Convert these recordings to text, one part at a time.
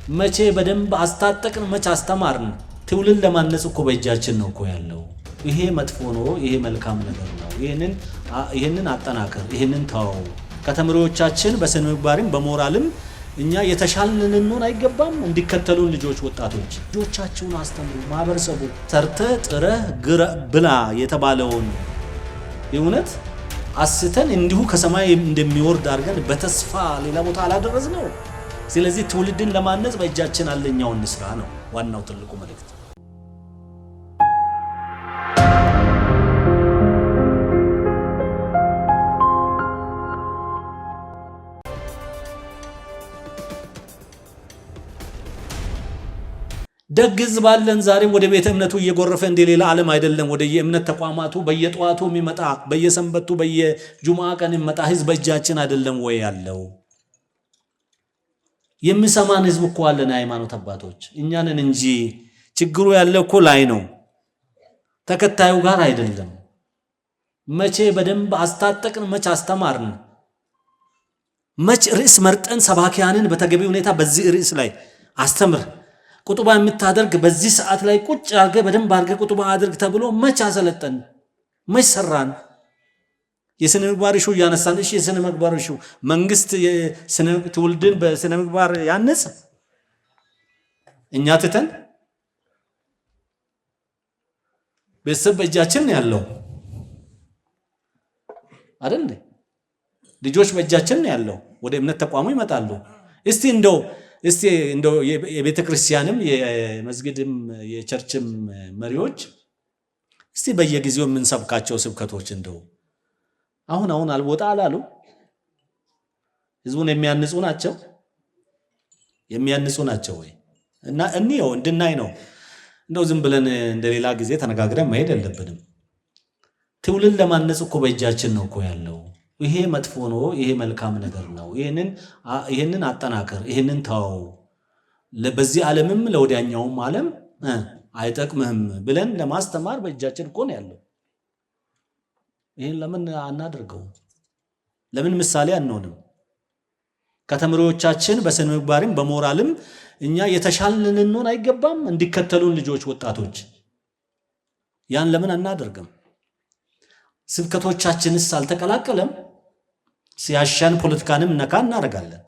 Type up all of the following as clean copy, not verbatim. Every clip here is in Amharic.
መቼ በደንብ አስታጠቅን መቼ አስተማርን ትውልድ ለማነጽ እኮ በእጃችን ነው እኮ ያለው ይሄ መጥፎ ነው ይሄ መልካም ነገር ነው ይሄንን አጠናከር ይሄንን ታው ከተመሪዎቻችን በስነ ምግባርም በሞራልም እኛ የተሻልን ልንሆን አይገባም እንዲከተሉን ልጆች ወጣቶች ልጆቻችሁን አስተምሩ ማህበረሰቡ ሰርተ ጥረ ብላ የተባለውን የእውነት አስተን እንዲሁ ከሰማይ እንደሚወርድ አርገን በተስፋ ሌላ ቦታ አላደረዝነው ስለዚህ ትውልድን ለማነጽ በእጃችን አለኛውን ስራ ነው ዋናው ትልቁ መልእክት ደግዝ ባለን ዛሬ ወደ ቤተ እምነቱ እየጎረፈ እንደሌላ ዓለም አይደለም ወደ የእምነት ተቋማቱ በየጧቱ የሚመጣ በየሰንበቱ በየጁማዓ ቀን የሚመጣ ህዝብ በእጃችን አይደለም ወይ ያለው የሚሰማን ህዝብ እኮ አለን ሃይማኖት አባቶች እኛንን እንጂ ችግሩ ያለው እኮ ላይ ነው ተከታዩ ጋር አይደለም መቼ በደንብ አስታጠቅን መቼ አስተማርን መቼ ርዕስ መርጠን ሰባኪያንን በተገቢ ሁኔታ በዚህ ርዕስ ላይ አስተምር ቁጥባ የምታደርግ በዚህ ሰዓት ላይ ቁጭ አርገ በደንብ አርገ ቁጥባ አድርግ ተብሎ መቼ አሰለጠን መቼ ሰራን የስነ ምግባር ሹ ያነሳን እሺ የስነ ምግባር ሹ መንግስት የስነ ትውልድን በስነ ምግባር ያነጽ እኛ ተተን በሰብ በእጃችን ያለው አይደል ልጆች በእጃችን ያለው ወደ እምነት ተቋሙ ይመጣሉ እስቲ እንደው የቤተ ክርስቲያንም የመስጊድም የቸርችም መሪዎች እስቲ በየጊዜው ምን ሰብካቸው ስብከቶች እንደው አሁን አልቦታ አላሉ ህዝቡን የሚያንጹ ናቸው ወይ እና እንየው እንድናይ ነው እንደው ዝም ብለን እንደሌላ ጊዜ ተነጋግረን መሄድ የለብንም ትውልድ ለማነጽ እኮ በእጃችን ነው እኮ ያለው ይሄ መጥፎ ነው ይሄ መልካም ነገር ነው ይሄንን አጠናከር ይሄንን ታው በዚህ ዓለምም ለወዲያኛውም ዓለም አይጠቅምህም ብለን ለማስተማር በእጃችን እኮ ነው ያለው ይሄን ለምን አናደርገው ለምን ምሳሌ አንሆንም ከተመሪዎቻችን በስነ ምግባርም በሞራልም እኛ የተሻልን ልንሆን አይገባም እንዲከተሉን ልጆች ወጣቶች ያን ለምን አናደርግም ስብከቶቻችንስ አልተቀላቀለም ሲያሻን ፖለቲካንም ነካ እናደርጋለን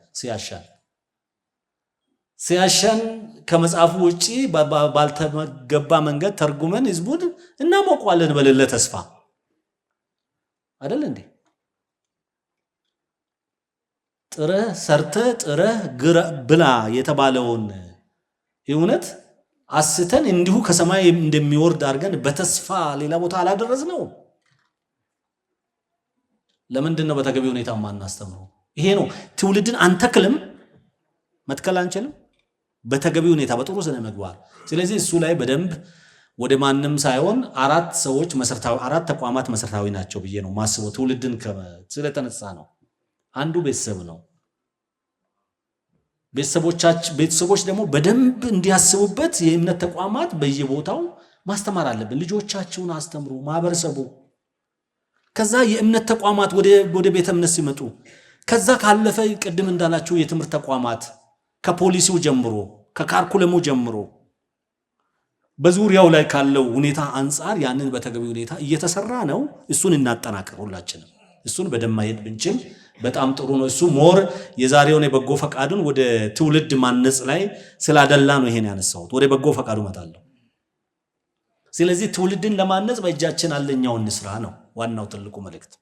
ሲያሻን ከመጽሐፉ ውጪ ባልተገባ መንገድ ተርጉመን ህዝቡን እናሞቋለን በሌለ ተስፋ አይደል እንዴ ጥረ ብላ የተባለውን የእውነት አስተን እንዲሁ ከሰማይ እንደሚወርድ አርገን በተስፋ ሌላ ቦታ አላደረዝነው ለምንድን ነው በተገቢ ሁኔታ ማናስተምረው ይሄ ነው ትውልድን አንተክልም መትከል አንችልም በተገቢ ሁኔታ በጥሩ ስነ ምግባር ስለዚህ እሱ ላይ በደንብ ወደ ማንንም ሳይሆን አራት ተቋማት መሰረታዊ ናቸው ብዬ ነው ማስበው ትውልድን ስለተነሳ ነው አንዱ ቤተሰብ ነው ቤተሰቦች ደግሞ በደንብ እንዲያስቡበት የእምነት ተቋማት በየቦታው ማስተማር አለብን ልጆቻችሁን አስተምሩ ማህበረሰቡ ከዛ የእምነት ተቋማት ወደ ቤተ እምነት ሲመጡ ከዛ ካለፈ ቅድም እንዳላችሁ የትምህርት ተቋማት ከፖሊሲው ጀምሮ ከካርኩለሙ ጀምሮ በዙሪያው ላይ ካለው ሁኔታ አንፃር ያንን በተገቢ ሁኔታ እየተሰራ ነው እሱን እናጠናክር ሁላችንም እሱን በደማየት ብንችል በጣም ጥሩ ነው እሱ ሞር የዛሬውን የበጎ ፈቃዱን ወደ ትውልድ ማነጽ ላይ ስላደላ ነው ይሄን ያነሳሁት ወደ በጎ ፈቃዱ መጣለው ስለዚህ ትውልድን ለማነጽ በእጃችን አለኛውን ስራ ነው ዋናው ትልቁ መልእክት